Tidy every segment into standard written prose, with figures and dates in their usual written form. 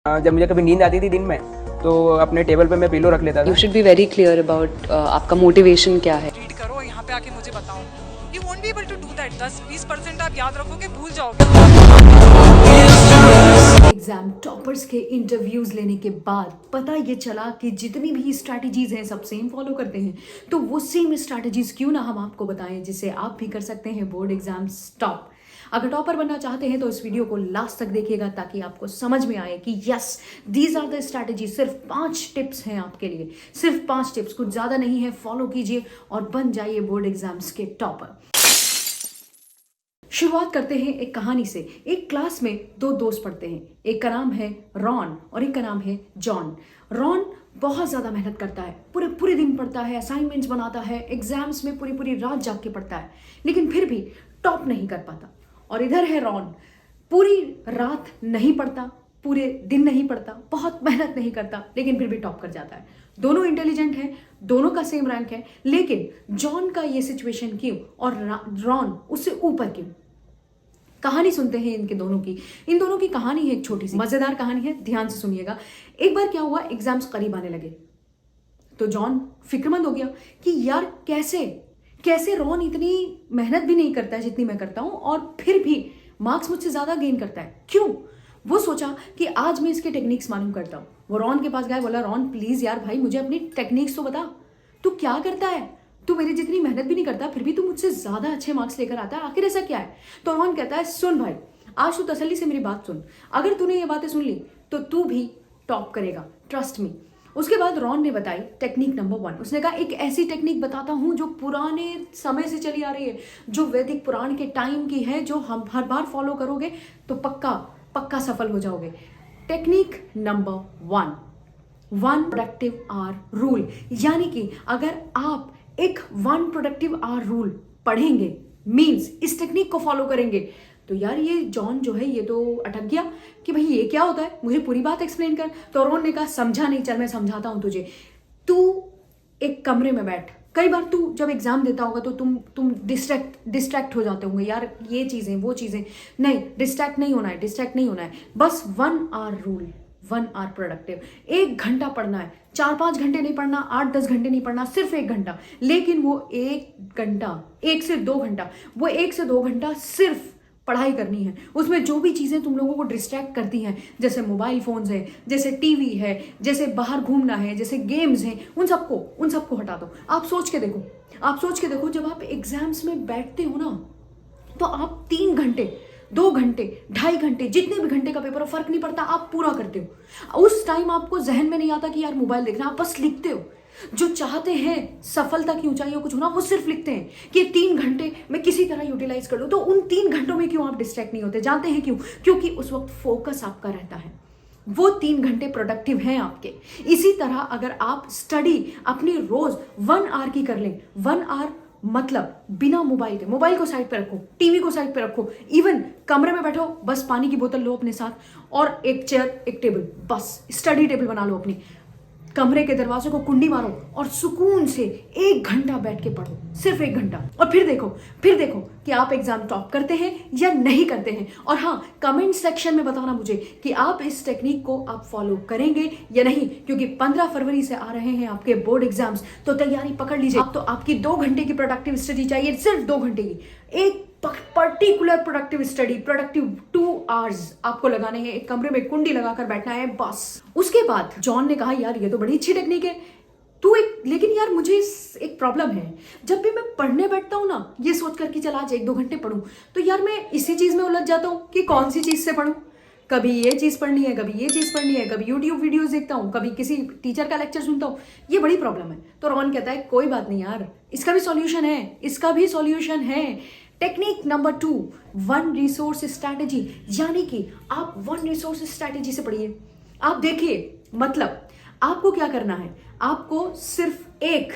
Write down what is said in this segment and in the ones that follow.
जब मुझे कभी नींद आती थी दिन में तो अपने टेबल पे मैं पिलो रख लेता था। You should be very clear about आपका मोटिवेशन क्या है। रीड करो, यहाँ पे आके मुझे बताओ। You won't be able to do that. 10-20% आप याद रखोगे, भूल जाओगे। एग्जाम टॉपर्स के इंटरव्यूज लेने के बाद पता ये चला कि जितनी भी स्ट्रैटेजीज हैं सब सेम फॉलो करते हैं। तो वो सेम स्ट्रैटेजीज क्यों ना हम आपको बताएं जिससे आप भी कर सकते हैं बोर्ड एग्जाम्स टॉप। अगर टॉपर बनना चाहते हैं तो इस वीडियो को लास्ट तक देखिएगा ताकि आपको समझ में आए कि yes these are the strategy. सिर्फ 5 टिप्स हैं आपके लिए, सिर्फ 5 टिप्स, कुछ ज्यादा नहीं है। फॉलो कीजिए और बन जाइए बोर्ड एग्जाम्स के टॉपर। शुरुआत करते हैं एक कहानी से। एक क्लास में 2 दोस्त पढ़ते हैं। एक का नाम है रॉन और एक का नाम है जॉन। रॉन बहुत ज़्यादा मेहनत करता है, पूरे पूरे दिन पढ़ता है, असाइनमेंट्स बनाता है, एग्जाम्स में पूरी पूरी रात जाग के पढ़ता है, लेकिन फिर भी टॉप नहीं कर पाता। और इधर है रॉन, पूरी रात नहीं पढ़ता, पूरे दिन नहीं पढ़ता, बहुत मेहनत नहीं करता, लेकिन फिर भी टॉप कर जाता है। दोनों इंटेलिजेंट हैं, दोनों का सेम रैंक है, लेकिन जॉन का ये सिचुएशन क्यों और रॉन उससे ऊपर क्यों? कहानी सुनते हैं इनके दोनों की। इन दोनों की कहानी है एक छोटी सी मजेदार कहानी है, ध्यान से सुनिएगा। एक बार क्या हुआ, एग्जाम्स करीब आने लगे तो जॉन फिक्रमंद हो गया कि यार कैसे रॉन इतनी मेहनत भी नहीं करता है जितनी मैं करता हूं और फिर भी मार्क्स मुझसे ज्यादा गेन करता है, क्यों? वो सोचा कि आज मैं इसके टेक्निक्स मालूम करता हूं। वो रॉन के पास गया, बोला रॉन प्लीज यार भाई मुझे अपनी टेक्निक्स तो बता, तू क्या करता है, तू मेरी जितनी मेहनत भी नहीं करता फिर भी तू मुझसे ज्यादा अच्छे मार्क्स लेकर आता है, आखिर ऐसा क्या है? तो रॉन कहता है सुन भाई, आज तू तसल्ली से मेरी बात सुन, अगर तूने ये बातें सुन ली तो तू भी टॉप करेगा, ट्रस्ट मी। उसके बाद रॉन ने बताई टेक्निक नंबर 1। उसने कहा एक ऐसी टेक्निक बताता हूं जो पुराने समय से चली आ रही है, जो वैदिक पुराण के टाइम की है, जो हम हर बार फॉलो करोगे तो पक्का सफल हो जाओगे। Technique number 1 productive hour rule. यानी कि अगर आप एक 1 प्रोडक्टिव आवर रूल पढ़ेंगे, मीन्स इस टेक्निक को फॉलो करेंगे, तो यार ये जॉन जो है ये तो अटक गया कि भाई ये क्या होता है, मुझे पूरी बात एक्सप्लेन कर। तो रॉन ने कहा समझा नहीं, चल मैं समझाता हूं तुझे। तू एक कमरे में बैठ, कई बार तू जब एग्जाम देता होगा तो तुम डिस्ट्रैक्ट हो जाते होंगे, यार ये चीजें वो चीजें, नहीं डिस्ट्रैक्ट नहीं होना है, बस 1 आवर रूल, 1 आवर प्रोडक्टिव। 1 घंटा पढ़ना है, 4-5 घंटे नहीं पढ़ना, 8-10 घंटे नहीं पढ़ना, सिर्फ 1 घंटा। लेकिन वो 1 घंटा, 1 से 2 घंटा, वो 1 से 2 घंटा सिर्फ पढ़ाई करनी है। उसमें जो भी चीजें तुम लोगों को डिस्ट्रैक्ट करती हैं, जैसे मोबाइल फोन्स है, जैसे टीवी है, जैसे बाहर घूमना है, जैसे गेम्स हैं, उन सबको हटा दो। आप सोच के देखो जब आप एग्जाम्स में बैठते हो ना तो आप 3 घंटे, 2 घंटे, 2.5 घंटे, जितने भी घंटे का पेपर हो फर्क नहीं पड़ता, आप पूरा करते हो। उस टाइम आपको जहन में नहीं आता कि यार मोबाइल देखना, आप बस लिखते हो। जो चाहते हैं सफलता की ऊंचाइयों को छूना, वो सिर्फ लिखते हैं कि 3 घंटे मैं किसी तरह यूटिलाइज कर लूं। तो उन 3 घंटों में क्यों आप डिस्ट्रैक्ट नहीं होते? जानते हैं क्यों? क्योंकि उस वक्त फोकस आपका रहता है, वो 3 घंटे प्रोडक्टिव हैं आपके। इसी तरह अगर आप स्टडी अपनी रोज 1 आवर की कर लें, 1 आवर मतलब बिना मोबाइल के, मोबाइल को साइड पे रखो, टीवी को साइड पे रखो, इवन कमरे में बैठो, बस पानी की बोतल लो अपने साथ और एक चेयर, एक टेबल, बस स्टडी टेबल बना लो अपनी, कमरे के दरवाजे को कुंडी मारो और सुकून से 1 घंटा बैठ के पढ़ो, सिर्फ 1 घंटा। और फिर देखो कि आप एग्जाम टॉप करते हैं या नहीं करते हैं। और हाँ, कमेंट सेक्शन में बताना मुझे कि आप इस टेक्निक को आप फॉलो करेंगे या नहीं, क्योंकि 15 फरवरी से आ रहे हैं आपके बोर्ड एग्जाम्स, तो तैयारी पकड़ लीजिए। अब तो आपकी 2 घंटे की प्रोडक्टिव स्टडी चाहिए, सिर्फ 2 घंटे की। एक particular productive study, productive 2 hours आपको लगाने हैं, एक कमरे में कुंडी लगाकर बैठना है, बस। उसके बाद जॉन ने कहा यार ये तो बड़ी अच्छी टेक्निक है, लेकिन यार मुझे एक प्रॉब्लम है, जब भी मैं पढ़ने बैठता हूं ना ये सोचकर कि चल आज 1-2 घंटे पढ़ूं, तो यार मैं इसी चीज में उलझ जाता हूं कि कौन सी चीज से पढ़ूं। कभी ये चीज पढ़नी है, कभी ये चीज पढ़नी है, कभी यूट्यूब वीडियोस देखता हूँ, कभी किसी टीचर का लेक्चर सुनता हूँ, ये बड़ी प्रॉब्लम है। तो रॉन कहता है कोई बात नहीं यार, इसका भी सॉल्यूशन है। Technique number 2, 1 resource strategy. यानी कि आप 1 रिसोर्स स्ट्रैटेजी से पढ़िए। आप देखिए, मतलब आपको क्या करना है, आपको सिर्फ एक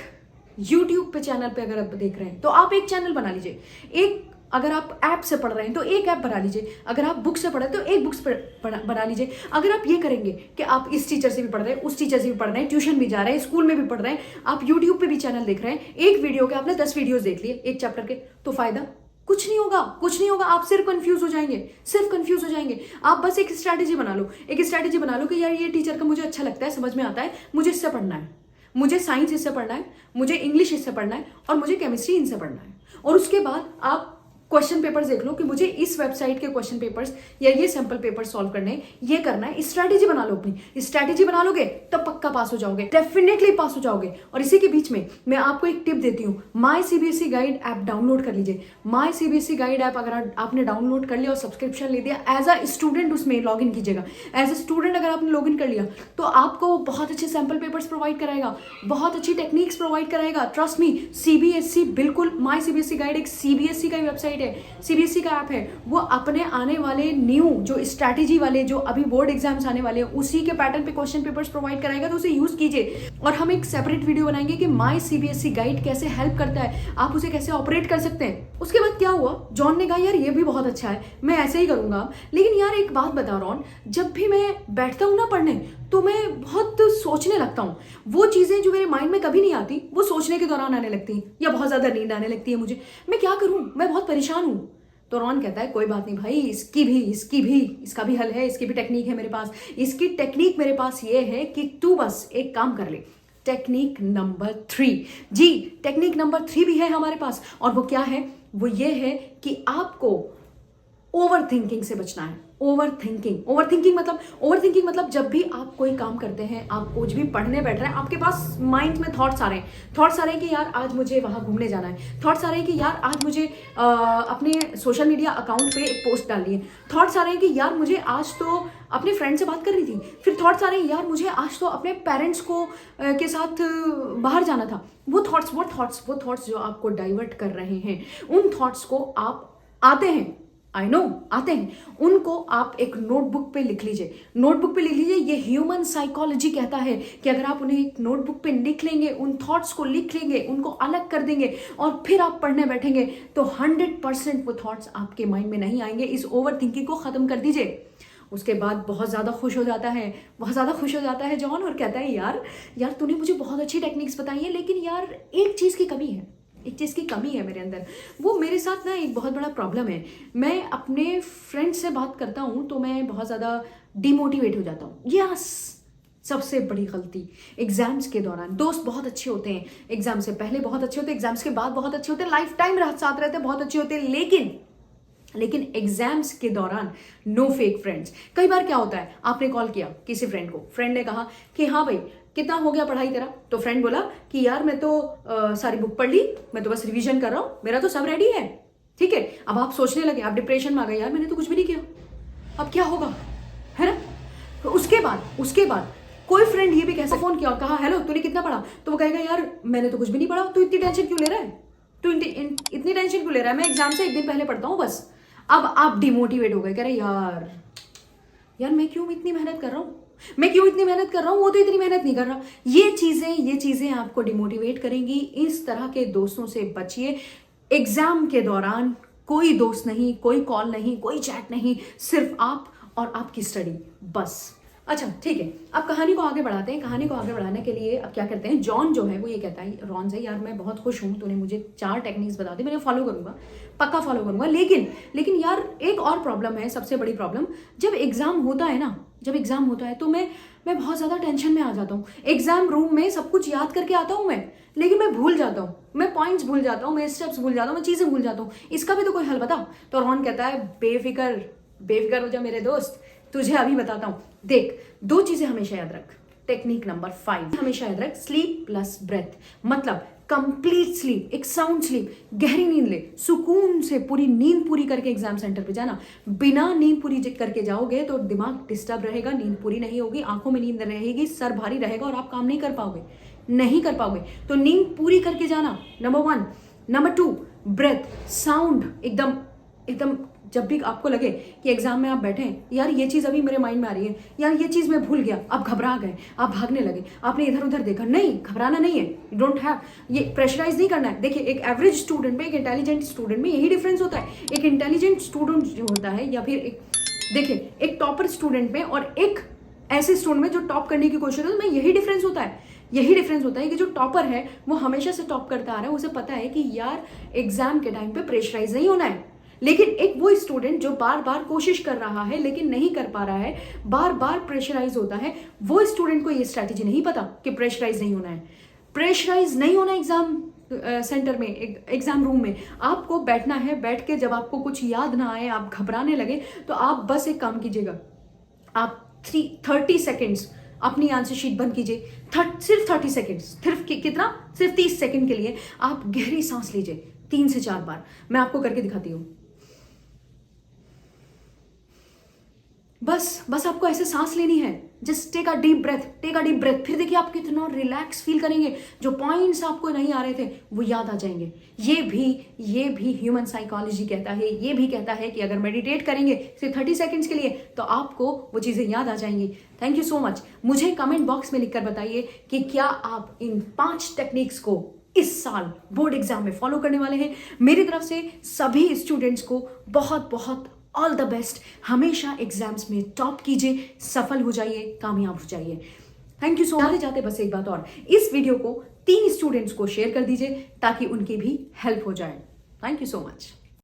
YouTube पे चैनल पे अगर आप देख रहे हैं तो आप एक चैनल बना लीजिए। एक अगर आप ऐप से पढ़ रहे हैं तो एक ऐप बना लीजिए, अगर आप बुक से पढ़ रहे हैं तो एक बुक्स बना लीजिए। अगर आप ये करेंगे कि आप इस टीचर से भी पढ़ रहे हैं, उस टीचर से भी पढ़ रहे हैं, ट्यूशन भी जा रहे हैं, स्कूल में भी पढ़ रहे हैं, आप यूट्यूब पे भी चैनल देख रहे हैं, एक वीडियो के आपने 10 वीडियोस देख लिए एक चैप्टर के, तो फायदा कुछ नहीं होगा, कुछ नहीं होगा, आप सिर्फ कंफ्यूज हो जाएंगे, सिर्फ कंफ्यूज हो जाएंगे। आप बस एक स्ट्रैटेजी बना लो, एक स्ट्रैटेजी बना लो कि यार ये टीचर का मुझे अच्छा लगता है, समझ में आता है, मुझे इससे पढ़ना है, मुझे साइंस इससे पढ़ना है, मुझे इंग्लिश इससे पढ़ना है और मुझे केमिस्ट्री इनसे पढ़ना है। और उसके बाद आप क्वेश्चन पेपर्स देख लो कि मुझे इस वेबसाइट के क्वेश्चन पेपर्स या ये सैंपल पेपर सॉल्व करने, ये करना है। स्ट्रैटेजी बना लो अपनी, स्ट्रैटेजी बना लोगे तब पक्का पास हो जाओगे, डेफिनेटली पास हो जाओगे। और इसी के बीच में मैं आपको एक टिप देती हूँ, माई सीबीएसई गाइड ऐप डाउनलोड कर लीजिए। माई सीबीएसई गाइड ऐप अगर आपने डाउनलोड कर लिया और सब्सक्रिप्शन ले दिया, एज अ स्टूडेंट उसमें लॉग इन कीजिएगा। एज अ स्टूडेंट अगर आपने लॉग इन कर लिया तो आपको बहुत अच्छे सैंपल पेपर्स प्रोवाइड कराएगा, बहुत अच्छी टेक्निक्स प्रोवाइड कराएगा। ट्रस्ट मी, सीबीएसई बिल्कुल, माई सीबीएसई गाइड एक सीबीएसई का वेबसाइट है, सीबीएसई का ऐप है। वो अपने आने वाले न्यू जो स्ट्रैटेजी वाले, जो अभी बोर्ड एग्जाम्स आने वाले हैं, उसी के पैटर्न पे क्वेश्चन पेपर्स प्रोवाइड कराएगा, तो उसे यूज कीजिए। और हम एक सेपरेट वीडियो बनाएंगे कि माई सीबीएसई गाइड कैसे हेल्प करता है, आप उसे कैसे ऑपरेट कर सकते हैं। उसके बाद क्या हुआ, जॉन ने कहा यार ये भी बहुत अच्छा है, मैं ऐसे ही करूंगा। लेकिन यार एक बात बता रॉन, जब भी मैं बैठता हूं ना पढ़ने तो मैं बहुत सोचने लगता हूँ। वो चीजें जो मेरे माइंड में कभी नहीं आती वो सोचने के दौरान आने लगती हैं, या बहुत ज्यादा नींद आने लगती है मुझे। मैं क्या करूं, मैं बहुत परेशान हूँ। तो रॉन कहता है कोई बात नहीं भाई, इसका भी हल है, इसकी भी टेक्निक है मेरे पास। इसकी टेक्निक मेरे पास ये है कि तू बस एक काम कर ले, टेक्निक नंबर 3। जी, टेक्निक नंबर 3 भी है हमारे पास। और वो क्या है, वो ये है कि आपको ओवर थिंकिंग से बचना है। ओवर थिंकिंग मतलब जब भी आप कोई काम करते हैं, आप कुछ भी पढ़ने बैठ रहे हैं, आपके पास माइंड में थॉट्स आ रहे हैं कि यार आज मुझे वहां घूमने जाना है, थॉट्स आ रहे हैं कि यार आज मुझे अपने सोशल मीडिया अकाउंट पे एक पोस्ट डालनी है, थॉट्स आ रहे हैं कि यार मुझे आज तो अपने फ्रेंड से बात करनी थी, फिर थॉट्स आ रहे हैं यार मुझे आज तो अपने पेरेंट्स को के साथ बाहर जाना था। वो थॉट्स जो आपको डाइवर्ट कर रहे हैं, उन थॉट्स को आप आते हैं, उनको आप एक नोटबुक पे लिख लीजिए। ये ह्यूमन साइकोलॉजी कहता है कि अगर आप उन्हें एक नोटबुक पे लिख लेंगे, उन थॉट्स को लिख लेंगे, उनको अलग कर देंगे और फिर आप पढ़ने बैठेंगे तो 100% वो थॉट्स आपके माइंड में नहीं आएंगे। इस ओवर थिंकिंग को खत्म कर दीजिए। उसके बाद बहुत ज़्यादा खुश हो जाता है जॉन, और कहता है यार तूने मुझे बहुत अच्छी टेक्निक्स बताई है, लेकिन यार एक चीज़ की कमी है मेरे अंदर। वो मेरे साथ ना एक बहुत बड़ा प्रॉब्लम है। मैं अपने फ्रेंड से बात करता हूँ तो मैं बहुत ज़्यादा डिमोटिवेट हो जाता हूँ। यस, सबसे बड़ी गलती एग्जाम्स के दौरान। दोस्त बहुत अच्छे होते हैं, एग्जाम से पहले बहुत अच्छे होते हैं, एग्जाम्स के बाद बहुत अच्छे होते हैं, लाइफ टाइम साथ रहते हैं, बहुत अच्छे होते हैं। लेकिन एग्जाम्स के दौरान नो फेक फ्रेंड्स। कई बार क्या होता है, आपने कॉल किया किसी फ्रेंड को, फ्रेंड ने कहा कि हाँ भाई कितना हो गया पढ़ाई तेरा, तो फ्रेंड बोला कि यार मैं तो सारी बुक पढ़ ली, मैं तो बस रिवीजन कर रहा हूँ, मेरा तो सब रेडी है। ठीक है, अब आप सोचने लगे, आप डिप्रेशन में आ गए, यार मैंने तो कुछ भी नहीं किया, अब क्या होगा, है ना। तो उसके बाद कोई फ्रेंड ये भी कैसे फोन किया और कहा हेलो तूने कितना पढ़ा, तो वो कहेगा यार मैंने तो कुछ भी नहीं पढ़ा, तू इतनी टेंशन क्यों ले रहा है, मैं एग्जाम से एक दिन पहले पढ़ता हूँ बस। अब आप डिमोटिवेट हो गए, कह रहे यार मैं क्यों इतनी मेहनत कर रहा हूँ, वो तो इतनी मेहनत नहीं कर रहा। ये चीजें आपको डिमोटिवेट करेंगी। इस तरह के दोस्तों से बचिए। एग्जाम के दौरान कोई दोस्त नहीं, कोई कॉल नहीं, कोई चैट नहीं, सिर्फ आप और आपकी स्टडी बस। अच्छा ठीक है, अब कहानी को आगे बढ़ाते हैं। कहानी को आगे बढ़ाने के लिए अब क्या करते हैं, जॉन जो है वो ये कहता है रॉन से, यार मैं बहुत खुश हूँ, तूने मुझे 4 टेक्निक्स बता दी, मैं फॉलो करूंगा, पक्का फॉलो करूंगा। लेकिन यार एक और प्रॉब्लम है, सबसे बड़ी प्रॉब्लम, जब एग्जाम होता है तो मैं बहुत ज़्यादा टेंशन में आ जाता हूँ। एग्जाम रूम में सब कुछ याद करके आता हूँ मैं, लेकिन मैं भूल जाता हूँ, मैं पॉइंट्स भूल जाता हूँ, मैं स्टेप्स भूल जाता हूँ, मैं चीज़ें भूल जाता हूँ। इसका भी तो कोई हल बता। तो रॉन कहता है बेफिक्र हो जा मेरे दोस्त, तुझे अभी बताता हूँ। देख, 2 चीजें हमेशा याद रख। टेक्निक नंबर 5 हमेशा याद रख, स्लीप प्लस ब्रेथ। मतलब कंप्लीट स्लीप, एक साउंड स्लीप, गहरी नींद ले, सुकून से पूरी नींद पूरी करके एग्जाम सेंटर पे जाना। बिना नींद पूरी करके जाओगे तो दिमाग डिस्टर्ब रहेगा, नींद पूरी नहीं होगी, आंखों में नींद रहेगी, सर भारी रहेगा और आप काम नहीं कर पाओगे। तो नींद पूरी करके जाना, नंबर 1। नंबर 2, ब्रेथ, साउंड एकदम जब भी आपको लगे कि एग्जाम में आप बैठे हैं, यार ये चीज़ अभी मेरे माइंड में आ रही है, यार ये चीज़ मैं भूल गया, आप घबरा गए, आप भागने लगे, आपने इधर उधर देखा, नहीं, घबराना नहीं है, यू डोंट हैव, ये प्रेशराइज नहीं करना है। देखिए, एक एवरेज स्टूडेंट में, एक इंटेलिजेंट स्टूडेंट में यही डिफरेंस होता है। एक इंटेलिजेंट स्टूडेंट जो होता है, या फिर एक टॉपर स्टूडेंट में और एक ऐसे स्टूडेंट में जो टॉप करने की कोशिश करता है, में यही डिफरेंस होता है यही डिफरेंस होता है कि जो टॉपर है वो हमेशा से टॉप करता आ रहा है, उसे पता है कि यार एग्जाम के टाइम पे प्रेशराइज नहीं होना है। लेकिन एक वो स्टूडेंट जो बार बार कोशिश कर रहा है लेकिन नहीं कर पा रहा है, बार बार प्रेशराइज होता है, वो स्टूडेंट को ये स्ट्रैटेजी नहीं पता कि प्रेशराइज नहीं होना है। प्रेशराइज नहीं होना एग्जाम सेंटर में, एग्जाम रूम में आपको बैठना है। बैठ के जब आपको कुछ याद ना आए, आप घबराने लगे, तो आप बस एक काम कीजिएगा, आप 30 सेकेंड्स अपनी आंसर शीट बंद कीजिए। सिर्फ 30 सेकेंड्स, सिर्फ कितना, सिर्फ 30 सेकेंड के लिए आप गहरी सांस लीजिए 3 से 4 बार। मैं आपको करके दिखाती हूँ। बस आपको ऐसे सांस लेनी है। Just take a deep breath. फिर देखिए आप कितना रिलैक्स फील करेंगे। जो पॉइंट्स आपको नहीं आ रहे थे वो याद आ जाएंगे। ये भी ह्यूमन साइकोलॉजी कहता है, ये भी कहता है कि अगर मेडिटेट करेंगे सिर्फ 30 सेकेंड्स के लिए तो आपको वो चीज़ें याद आ जाएंगी। Thank you so much. मुझे कमेंट बॉक्स में लिखकर बताइए कि क्या आप इन 5 टेक्निक्स को इस साल बोर्ड एग्जाम में फॉलो करने वाले हैं। मेरी तरफ से सभी स्टूडेंट्स को बहुत बहुत ऑल द बेस्ट। हमेशा एग्जाम्स में टॉप कीजिए, सफल हो जाइए, कामयाब हो जाइए। Thank you so much. जाते बस एक बात और, इस वीडियो को 3 स्टूडेंट्स को शेयर कर दीजिए ताकि उनकी भी हेल्प हो जाए। Thank you so much.